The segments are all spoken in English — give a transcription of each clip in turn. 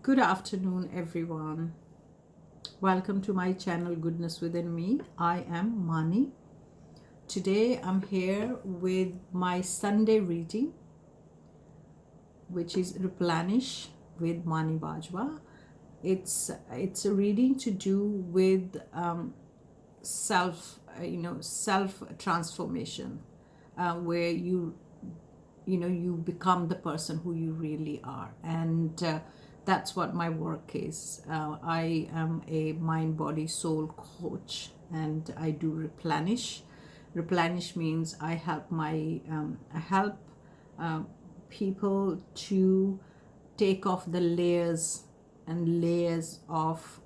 Good afternoon, everyone. Welcome to my channel, Goodness Within Me. I am Mani. Today I'm here with my Sunday reading, which is Replenish with Mani Bajwa. It's a reading to do with self transformation, where you become the person who you really are, and that's what my work is. I am a mind body soul coach, and I do replenish means I help uh, people to take off the layers and layers of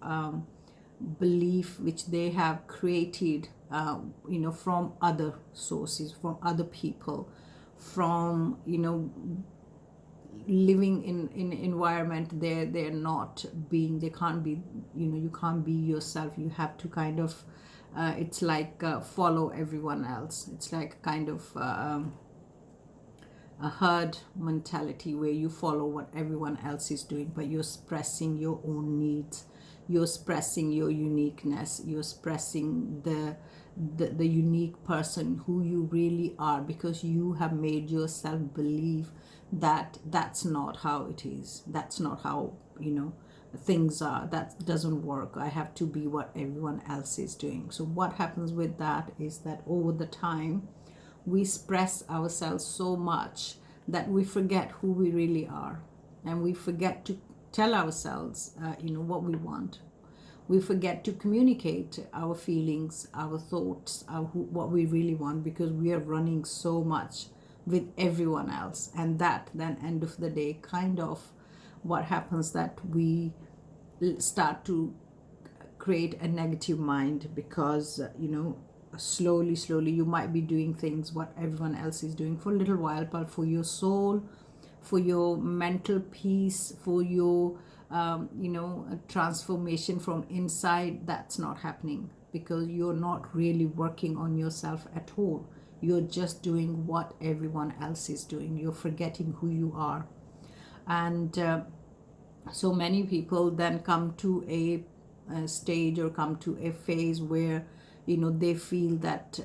belief which they have created, from other sources, from other people, from living in environment they're not being, they can't be, you can't be yourself. You have to kind of it's like follow everyone else. It's like kind of a herd mentality where you follow what everyone else is doing, but you're expressing your own needs, you're expressing your uniqueness, you're expressing the unique person who you really are, because you have made yourself believe that that's not how it is, that's not how things are, that doesn't work, I have to be what everyone else is doing. So what happens with that is that over the time we express ourselves so much that we forget who we really are, and we forget to tell ourselves what we want. We forget to communicate our feelings, our thoughts, what we really want, because we are running so much with everyone else. And that then end of the day, kind of what happens, that we start to create a negative mind, because slowly you might be doing things what everyone else is doing for a little while, but for your soul, for your mental peace, for your transformation from inside, that's not happening, because you're not really working on yourself at all. You're just doing what everyone else is doing. You're forgetting who you are. And so many people then come to a stage, or come to a phase where they feel that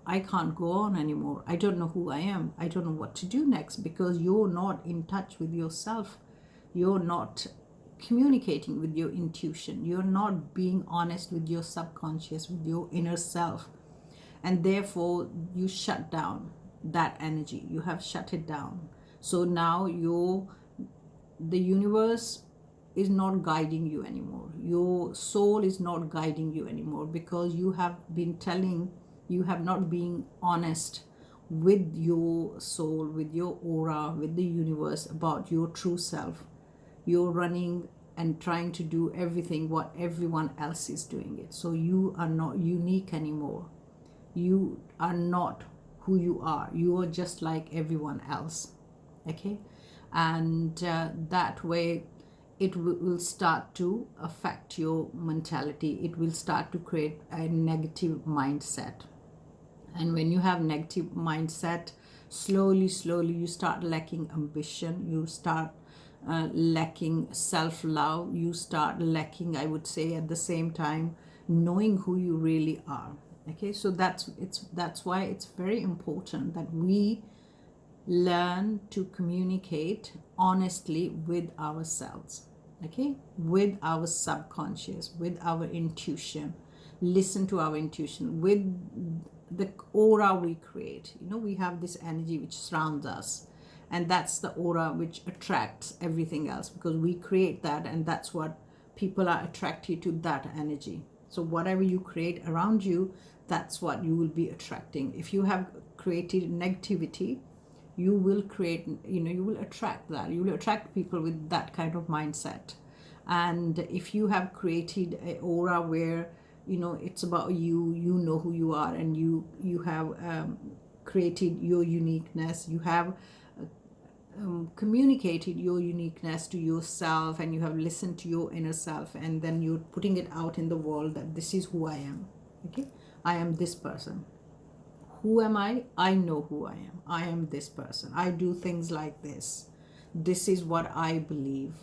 I can't go on anymore, I don't know who I am, I don't know what to do next, because you're not in touch with yourself. You're not communicating with your intuition, you're not being honest with your subconscious, with your inner self, and therefore you shut down that energy. You have shut it down. So now the universe is not guiding you anymore. Your soul is not guiding you anymore, because you have been telling, you have not been honest with your soul, with your aura, with the universe about your true self. You're running and trying to do everything what everyone else is doing it. So you are not unique anymore. You are not who you are. You are just like everyone else. Okay? And that way it will start to affect your mentality. It will start to create a negative mindset. And when you have negative mindset, slowly you start lacking ambition, you start lacking self-love, you start lacking, I would say, at the same time, knowing who you really are. Okay, so that's why it's very important that we learn to communicate honestly with ourselves, okay, with our subconscious, with our intuition. Listen to our intuition, with the aura we create. We have this energy which surrounds us, and that's the aura which attracts everything else, because we create that, and that's what people are attracted to, that energy. So whatever you create around you, that's what you will be attracting. If you have created negativity, you will create, you will attract that. You will attract people with that kind of mindset. And if you have created an aura where it's about you know who you are, and you have created your uniqueness, you have communicated your uniqueness to yourself, and you have listened to your inner self, and then you're putting it out in the world that this is who I am. Okay, I am this person. Who am I? I know who I am. I am this person. I do things like this. This is what I believe.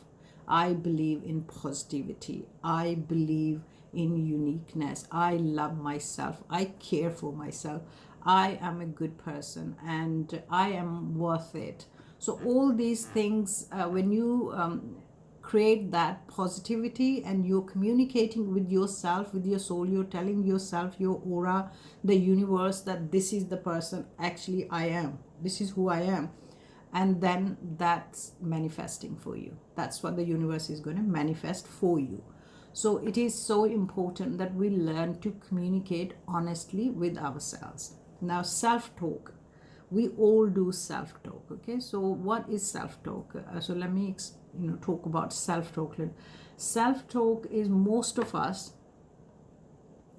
I believe in positivity. I believe in uniqueness. I love myself. I care for myself. I am a good person and I am worth it. So, all these things, when you create that positivity and you're communicating with yourself, with your soul, you're telling yourself, your aura, the universe, that this is the person actually I am, this is who I am, and then that's manifesting for you. That's what the universe is going to manifest for you. So it is so important that we learn to communicate honestly with ourselves. Now, self talk, we all do self talk. Okay, so what is self talk? So let me talk about self talk. Self talk is, most of us,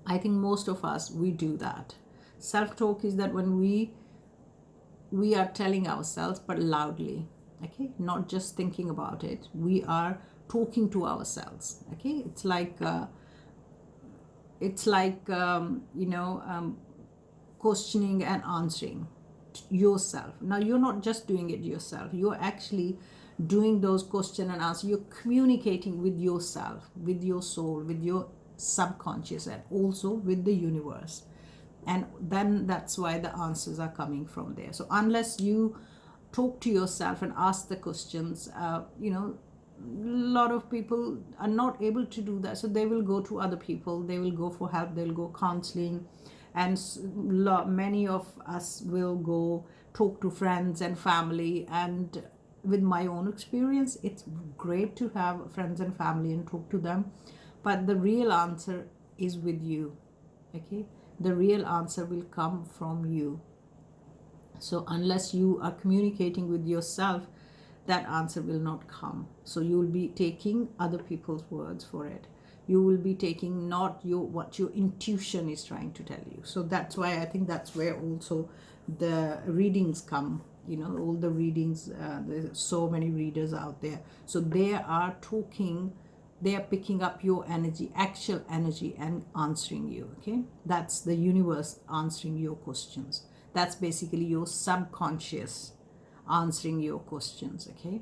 I think most of us, we do that. Self talk is that when we are telling ourselves, but loudly. Okay, not just thinking about it, we are talking to ourselves. Okay, it's like questioning and answering yourself. Now, you're not just doing it yourself, you're actually doing those question and answer. You're communicating with yourself, with your soul, with your subconscious, and also with the universe. And then that's why the answers are coming from there. So unless you talk to yourself and ask the questions, a lot of people are not able to do that. So they will go to other people, they will go for help, they'll go counseling, and many of us will go talk to friends and family. And with my own experience, it's great to have friends and family and talk to them, but the real answer is with you. Okay, the real answer will come from you. So unless you are communicating with yourself, that answer will not come. So you will be taking other people's words for it. You will be taking not what your intuition is trying to tell you. So that's why I think that's where also the readings come. All the readings, there's so many readers out there. So they are talking, they are picking up your energy, actual energy, and answering you. Okay, that's the universe answering your questions. That's basically your subconscious answering your questions. Okay,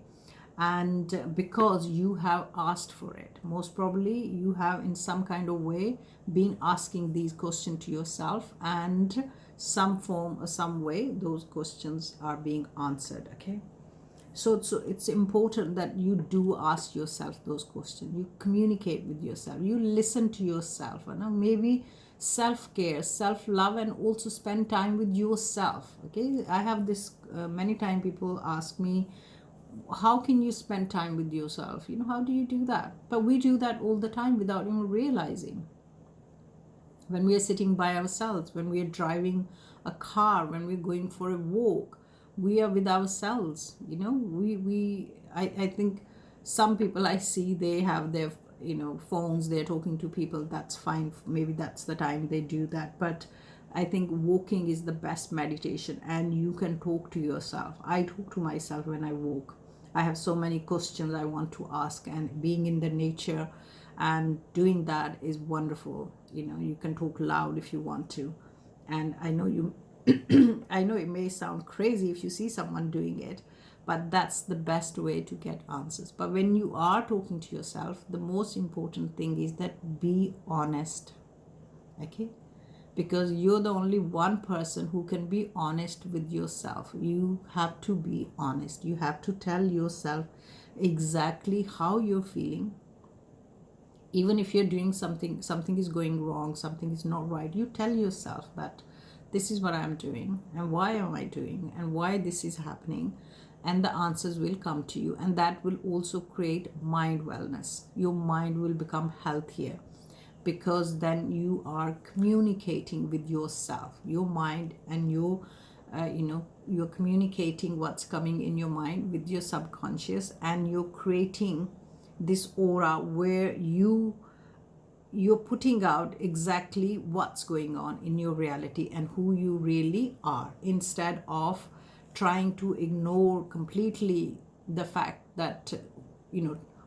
and because you have asked for it, most probably you have in some kind of way been asking these questions to yourself, and some form or some way those questions are being answered. Okay, so it's important that you do ask yourself those questions. You communicate with yourself, you listen to yourself, maybe self-care, self-love, and also spend time with yourself. Okay, I have this many times people ask me, how can you spend time with yourself? How do you do that? But we do that all the time without even realizing. When we are sitting by ourselves, when we are driving a car, when we're going for a walk, we are with ourselves. I think some people I see, they have their phones, they're talking to people. That's fine, maybe that's the time they do that, but I think walking is the best meditation, and you can talk to yourself. I talk to myself when I walk. I have so many questions I want to ask, and being in the nature and doing that is wonderful. You can talk loud if you want to, and I know you I know it may sound crazy if you see someone doing it, but that's the best way to get answers. But when you are talking to yourself, the most important thing is that be honest. Okay, because you're the only one person who can be honest with yourself. You have to be honest. You have to tell yourself exactly how you're feeling. Even if you're doing something is going wrong, something is not right, you tell yourself that this is what I'm doing, and why am I doing, and why this is happening, and the answers will come to you. And that will also create mind wellness. Your mind will become healthier, because then you are communicating with yourself, your mind, and you're communicating what's coming in your mind with your subconscious, and you're creating this aura where you're putting out exactly what's going on in your reality and who you really are, instead of trying to ignore completely the fact that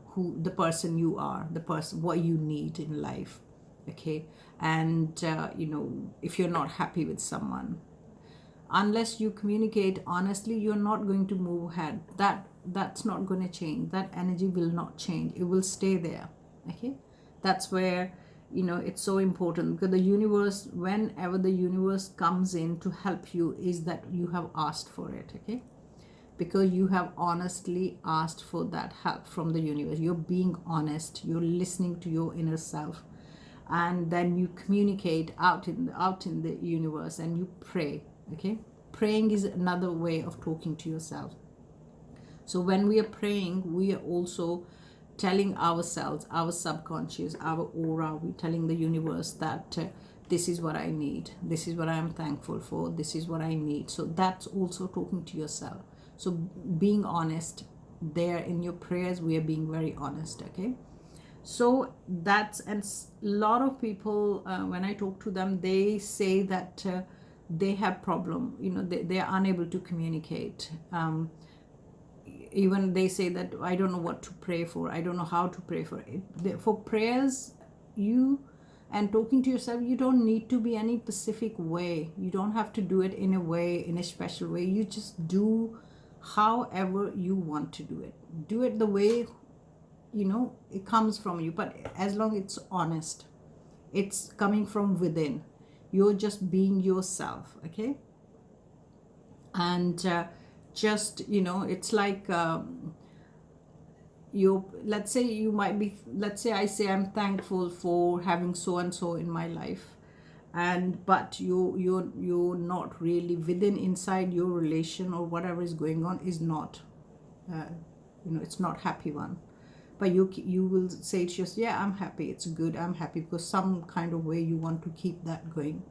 who the person you are, the person, what you need in life. Okay, and if you're not happy with someone, Unless you communicate honestly, you're not going to move ahead. That's not going to change. That energy will not change. It will stay there. Okay, that's where, it's so important, because the universe, whenever the universe comes in to help you, is that you have asked for it. Okay, because you have honestly asked for that help from the universe. You're being honest, you're listening to your inner self, and then you communicate out in the universe, and you pray. Okay, praying is another way of talking to yourself. So when we are praying, we are also telling ourselves, our subconscious, our aura, we're telling the universe that this is what I need, this is what I am thankful for, this is what I need. So that's also talking to yourself. So being honest there in your prayers, we are being very honest. Okay, so that's, and a lot of people, when I talk to them, they say that they have problem, they are unable to communicate. Even they say that I don't know what to pray for, I don't know how to pray for it. For prayers, you and talking to yourself, you don't need to be any specific way. You don't have to do it in a way, in a special way. You just do however you want to do it. Do it the way it comes from you, but as long it's honest, it's coming from within, you're just being yourself. Okay, and just it's like you, let's say you might be, let's say I say I'm thankful for having so and so in my life, and but you're not really within, inside your relation or whatever is going on is not it's not happy one. But you will say to yourself, yeah, I'm happy, it's good, I'm happy, because some kind of way you want to keep that going.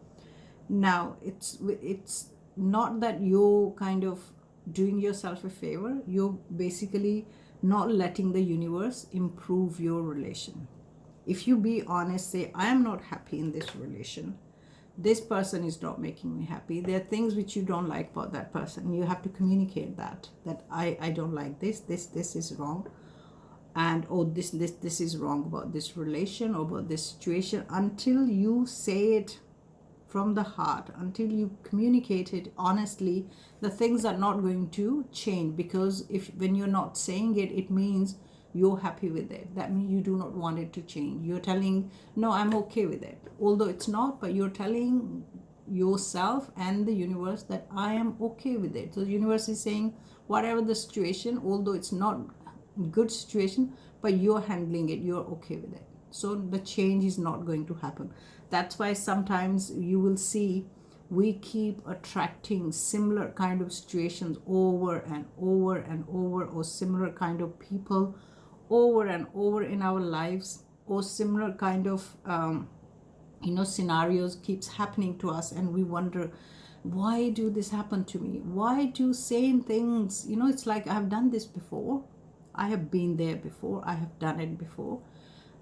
Now it's not that you're kind of doing yourself a favor, you're basically not letting the universe improve your relation. If you be honest, say, I am not happy in this relation, this person is not making me happy, there are things which you don't like about that person, you have to communicate that I don't like this is wrong, and oh, this is wrong about this relation or about this situation. Until you say it from the heart, until you communicate it honestly, the things are not going to change. Because if when you're not saying it, it means you're happy with it. That means you do not want it to change. You're telling, no, I'm okay with it, although it's not, but you're telling yourself and the universe that I am okay with it. So the universe is saying, whatever the situation, although it's not a good situation, but you're handling it, you're okay with it, so the change is not going to happen. That's why sometimes you will see we keep attracting similar kind of situations over and over and over, or similar kind of people over and over in our lives, or similar kind of scenarios keeps happening to us, and we wonder, why do this happen to me? Why do same things? It's like, I have done this before, I have been there before, I have done it before.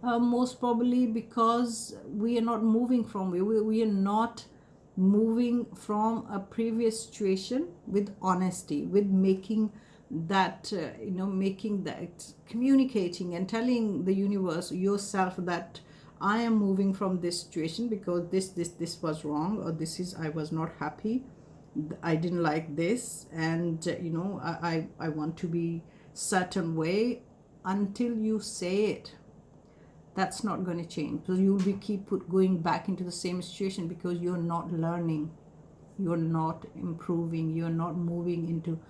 Most probably because we are not moving from, we are not moving from a previous situation with honesty, with making that making that, communicating and telling the universe, yourself, that I am moving from this situation because this was wrong, or this is, I was not happy, I didn't like this, and I want to be certain way. Until you say it, that's not going to change. So you'll be going back into the same situation, because you're not learning, you're not improving, you're not moving into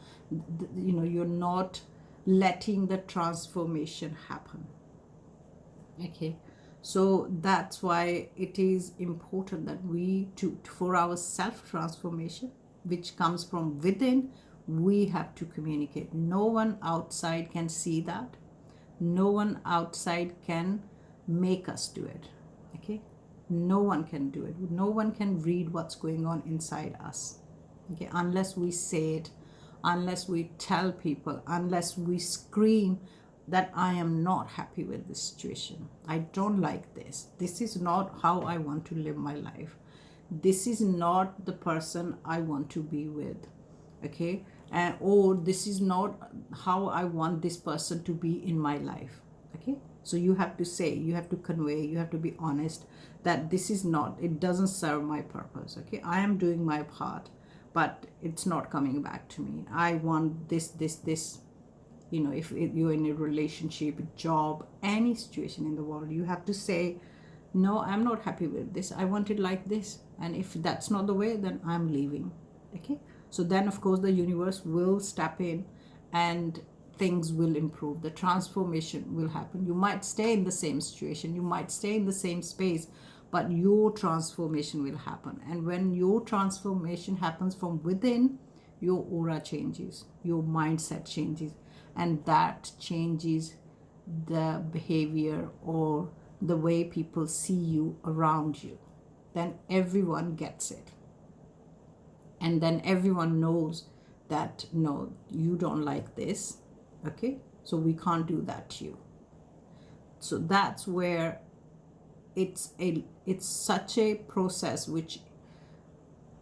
you're not letting the transformation happen. Okay, so that's why it is important that we for our self transformation, which comes from within, we have to communicate. No one outside can see that, no one outside can make us do it. Okay, no one can do it, no one can read what's going on inside us. Okay, unless we say it, unless we tell people, unless we scream that I am not happy with this situation, I don't like this is not how I want to live my life, this is not the person I want to be with. Okay, or this is not how I want this person to be in my life. Okay, so you have to say, you have to convey, you have to be honest that this is not, it doesn't serve my purpose. Okay, I am doing my part, but it's not coming back to me. I want this. If you're in a relationship, job, any situation in the world, you have to say, no, I'm not happy with this. I want it like this. And if that's not the way, then I'm leaving. Okay. So then, of course, the universe will step in and things will improve. The transformation will happen. You might stay in the same situation, you might stay in the same space, but your transformation will happen. And when your transformation happens from within, your aura changes, your mindset changes, and that changes the behavior or the way people see you around you. Then everyone gets it. And then everyone knows that, no, you don't like this. Okay, so we can't do that to you. So that's where it's such a process, which,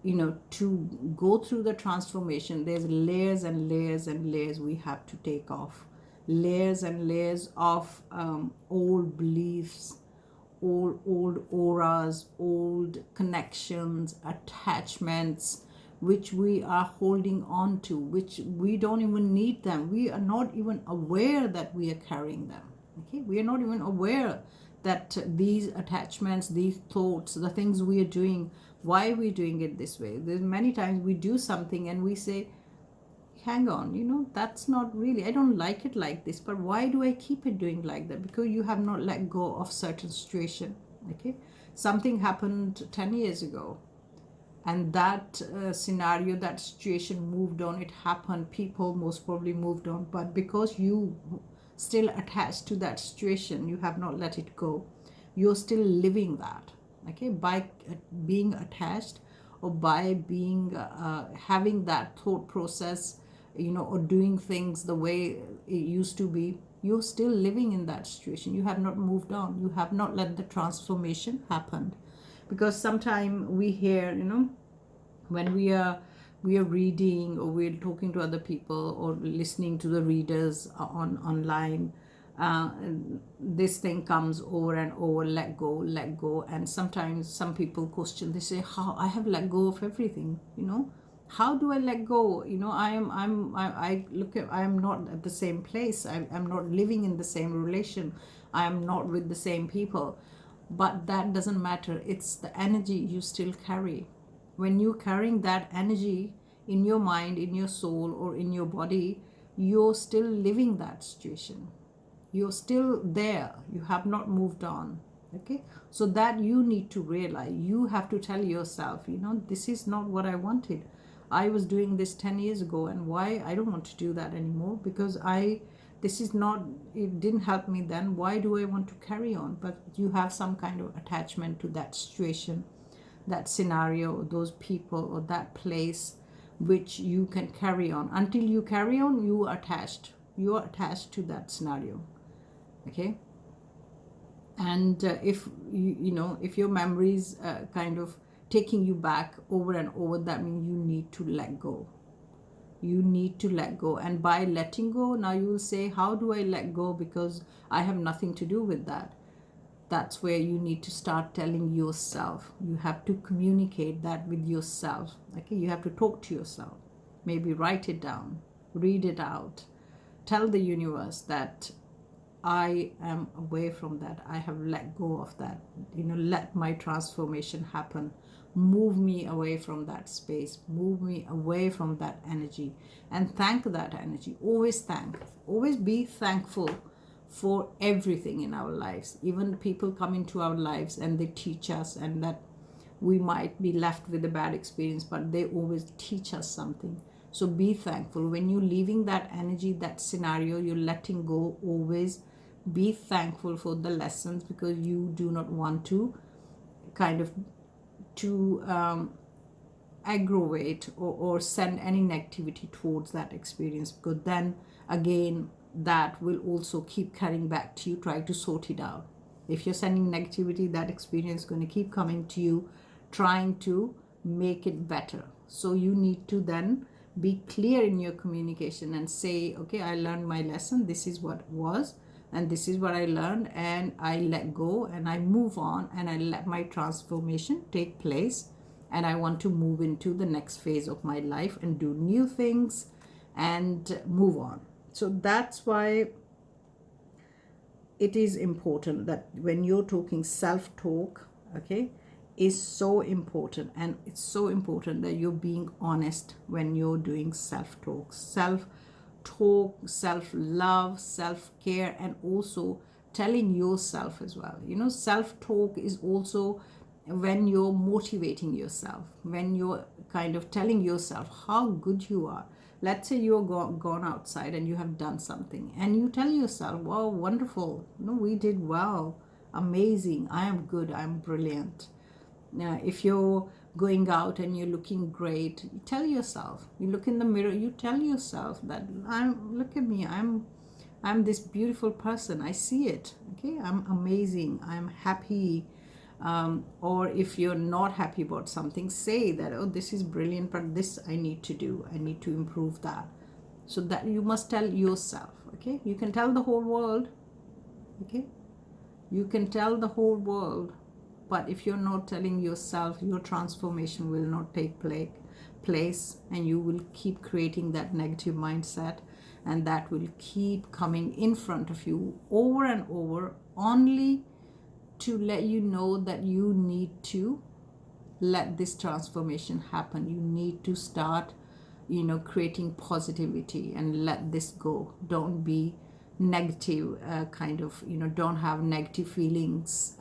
to go through the transformation, there's layers and layers and layers we have to take off. Layers and layers of old beliefs, old auras, old connections, attachments, which we are holding on to, which we don't even need them. We are not even aware that we are carrying them. Okay, we are not even aware that these attachments, these thoughts, the things we are doing, why we're doing it this way. There's many times we do something and we say, hang on, that's not really, I don't like it like this, but why do I keep it doing like that? Because you have not let go of certain situation. Okay, something happened 10 years ago, and that scenario, that situation moved on. It happened, people most probably moved on, but because you still attached to that situation, you have not let it go, you're still living that. Okay, by being attached, or by being having that thought process, or doing things the way it used to be, you're still living in that situation. You have not moved on, you have not let the transformation happen. Because sometimes we hear, when we are reading, or we're talking to other people, or listening to the readers online, this thing comes over and over, let go. And sometimes some people question, they say, how I have let go of everything, how do I let go? I look at, I am not at the same place, I'm not living in the same relation, I am not with the same people. But that doesn't matter. It's the energy you still carry. When you're carrying that energy in your mind, in your soul, or in your body, you're still living that situation. You're still there. You have not moved on. Okay, so that you need to realize. You have to tell yourself, this is not what I wanted. I was doing this 10 years ago, and why I don't want to do that anymore, because this is not, it didn't help me then. Why do I want to carry on? But you have some kind of attachment to that situation, that scenario, those people, or that place, which you can carry on. Until you carry on, you are attached to that scenario. Okay, and if if your memories kind of taking you back over and over, that means you need to let go. You need to let go. And by letting go, now you will say, how do I let go? Because I have nothing to do with that. That's where you need to start telling yourself. You have to communicate that with yourself. Okay, you have to talk to yourself. Maybe write it down, read it out, tell the universe that I am away from that. I have let go of that. Let my transformation happen. Move me away from that space. Move me away from that energy. And thank that energy. Always thank. Always be thankful for everything in our lives. Even people come into our lives and they teach us, and that we might be left with a bad experience, but they always teach us something. So be thankful. When you're leaving that energy, that scenario, you're letting go, always be thankful for the lessons, because you do not want to kind of aggravate or send any negativity towards that experience, because then again that will also keep carrying back to you. Try to sort it out. If you're sending negativity, that experience is going to keep coming to you, trying to make it better. So you need to then be clear in your communication and say, okay, I learned my lesson, this is what it was, and this is what I learned, and I let go, and I move on, and I let my transformation take place. and I want to move into the next phase of my life and do new things and move on. So that's why it is important that when you're talking self talk, okay, is so important. And it's so important that you're being honest when you're doing self talk, self love, self care, and also telling yourself as well. Self talk is also when you're motivating yourself, when you're kind of telling yourself how good you are. Let's say you're gone outside and you have done something, and you tell yourself, wow, wonderful, we did well, amazing, I am good, I'm brilliant. Now, if you're going out and you're looking great, you tell yourself, you look in the mirror, you tell yourself that look at me, I'm this beautiful person, I see it, okay, I'm amazing, I'm happy. Or if you're not happy about something, say that, oh, this is brilliant, but this I need to do, I need to improve that. So that you must tell yourself, okay. You can tell the whole world, okay, you can tell the whole world, but if you're not telling yourself, your transformation will not take place, and you will keep creating that negative mindset, and that will keep coming in front of you over and over, only to let you know that you need to let this transformation happen. You need to start, creating positivity and let this go. Don't be negative, don't have negative feelings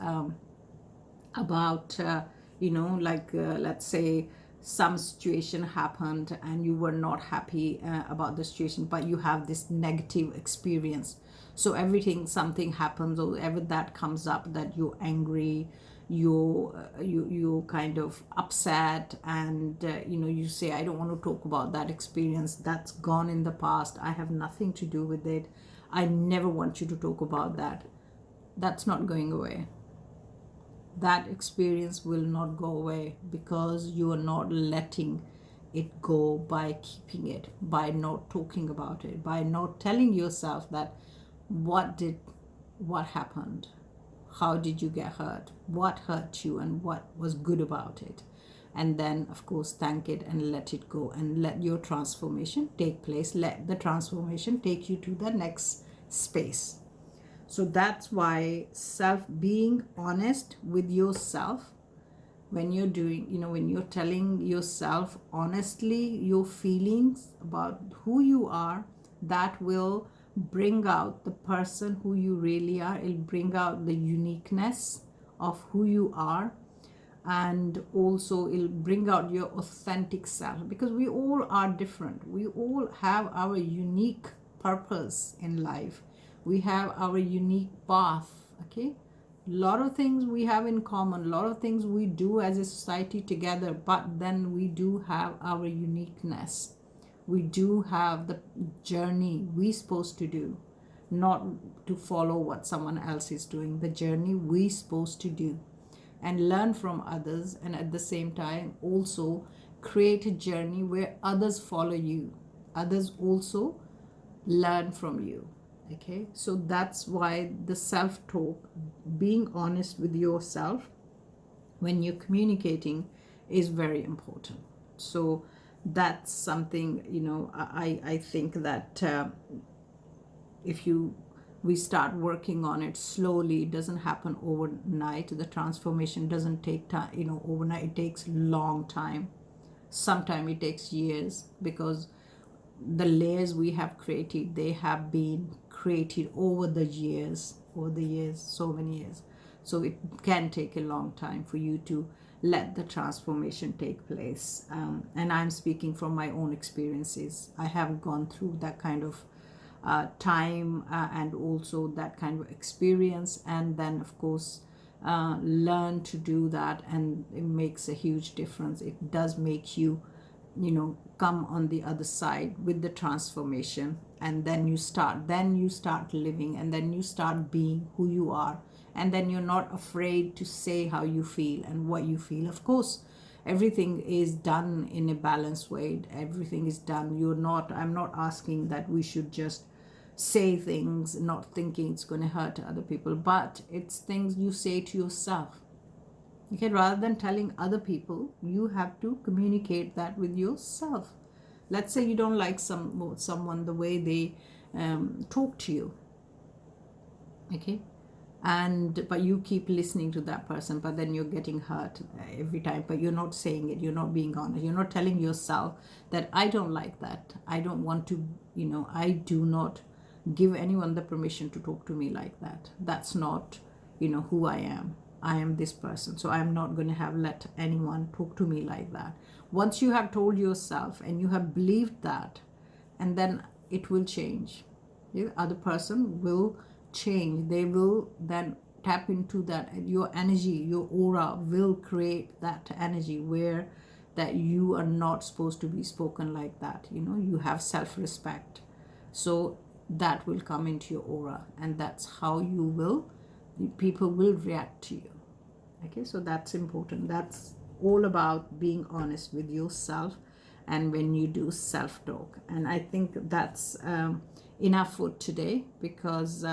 about, let's say some situation happened and you were not happy about the situation, but you have this negative experience. So something happens, or ever that comes up, that you're angry, you kind of upset, and you say, I don't want to talk about that experience, that's gone in the past, I have nothing to do with it, I never want you to talk about that. That's not going away. That experience will not go away, because you are not letting it go, by keeping it, by not talking about it, by not telling yourself that what happened, how did you get hurt, what hurt you, and what was good about it. And then, of course, thank it and let it go, and let your transformation take place. Let the transformation take you to the next space. So that's why being honest with yourself, when you're doing, when you're telling yourself honestly your feelings about who you are, that will bring out the person who you really are. It'll bring out the uniqueness of who you are, and also it'll bring out your authentic self, because we all are different. We all have our unique purpose in life. We have our unique path, okay. A lot of things we have in common, a lot of things we do as a society together, but then we do have our uniqueness. We do have the journey we're supposed to do, not to follow what someone else is doing, the journey we're supposed to do, and learn from others, and at the same time also create a journey where others follow you, others also learn from you. Okay, so that's why the self-talk, being honest with yourself when you're communicating, is very important. So that's something, I think that if we start working on it slowly, it doesn't happen overnight. The transformation doesn't take time, overnight. It takes long time. Sometimes it takes years, because the layers we have created, they have been created over the years, so many years. So it can take a long time for you to let the transformation take place. And I'm speaking from my own experiences. I have gone through that kind of time, and also that kind of experience, and then of course learn to do that, and it makes a huge difference. It does make you come on the other side with the transformation, and then you start living, and then you start being who you are, and then you're not afraid to say how you feel and what you feel. Of course, everything is done in a balanced way. Everything is done. I'm not asking that we should just say things not thinking it's going to hurt other people, but it's things you say to yourself. Okay, rather than telling other people, you have to communicate that with yourself. Let's say you don't like someone the way they talk to you, okay, and but you keep listening to that person, but then you're getting hurt every time, but you're not saying it, you're not being honest, you're not telling yourself that I don't like that, I don't want to, I do not give anyone the permission to talk to me like that. That's not, who I am. I am this person, so I'm not going to have let anyone talk to me like that. Once you have told yourself and you have believed that, and then it will change. The other person will change. They will then tap into that. Your energy, your aura will create that energy where that you are not supposed to be spoken like that. You have self-respect. So that will come into your aura, and that's how people will react to you. Okay, so that's important. That's all about being honest with yourself, and when you do self-talk. And I think that's enough for today, because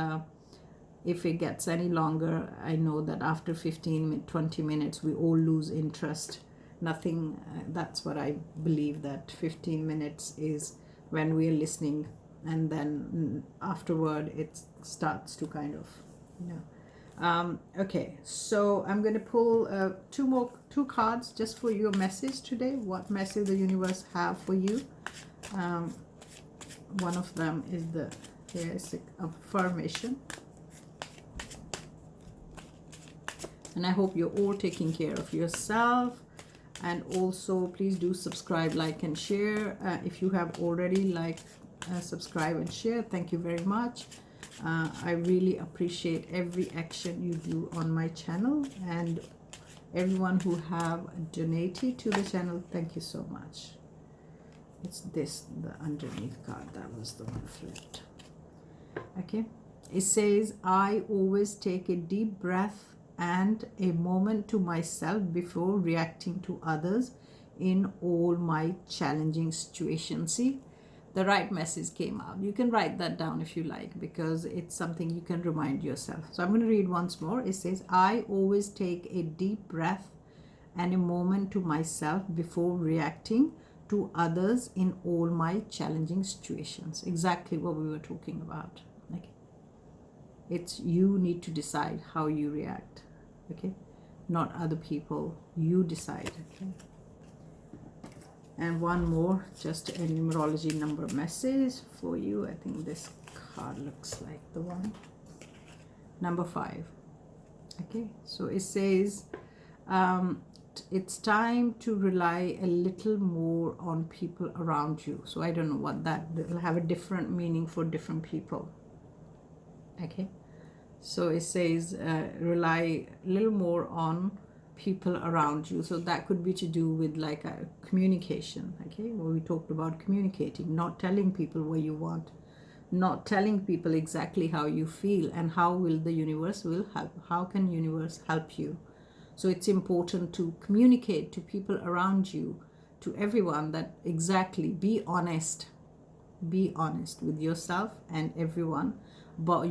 if it gets any longer, I know that after 20 minutes we all lose interest. Nothing, that's what I believe, that 15 minutes is when we are listening, and then afterward it starts to kind of, okay, so I'm going to pull two cards just for your message today. What message the universe have for you? One of them is here's affirmation. And I hope you're all taking care of yourself. And also, please do subscribe, like, and share. If you have already subscribe and share, thank you very much. I really appreciate every action you do on my channel, and everyone who have donated to the channel, thank you so much. It's the underneath card, that was the one flipped. Okay, it says, I always take a deep breath and a moment to myself before reacting to others in all my challenging situations. See, the right message came out. You can write that down if you like, because it's something you can remind yourself. So I'm going to read once more. It says, I always take a deep breath and a moment to myself before reacting to others in all my challenging situations. Exactly what we were talking about. Okay, it's you need to decide how you react. Okay, not other people. You decide. Okay. And one more, just a numerology number message for you. I think this card looks like the one. Number 5. Okay, so it says, it's time to rely a little more on people around you. So I don't know what that will have a different meaning for different people. Okay, so it says rely a little more on people around you. So that could be to do with like a communication. Okay, well, we talked about communicating, not telling people what you want, not telling people exactly how you feel, and how will the universe will help. How can universe help you? So it's important to communicate to people around you, to everyone, that exactly be honest with yourself and everyone about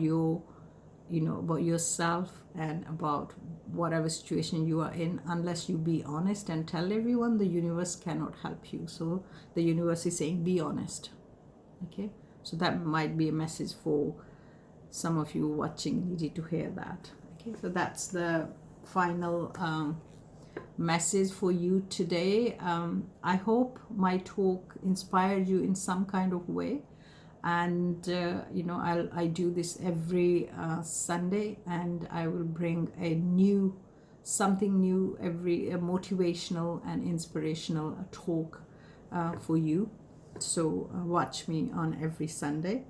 about yourself and about whatever situation you are in. Unless you be honest and tell everyone, the universe cannot help you. So the universe is saying, be honest. Okay, so that might be a message for some of you watching. Needed to hear that. Okay, so that's the final message for you today. I hope my talk inspired you in some kind of way. And I do this every Sunday, and I will bring something new every motivational and inspirational talk for you. So watch me on every Sunday,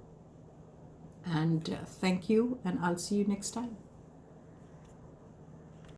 and thank you, and I'll see you next time.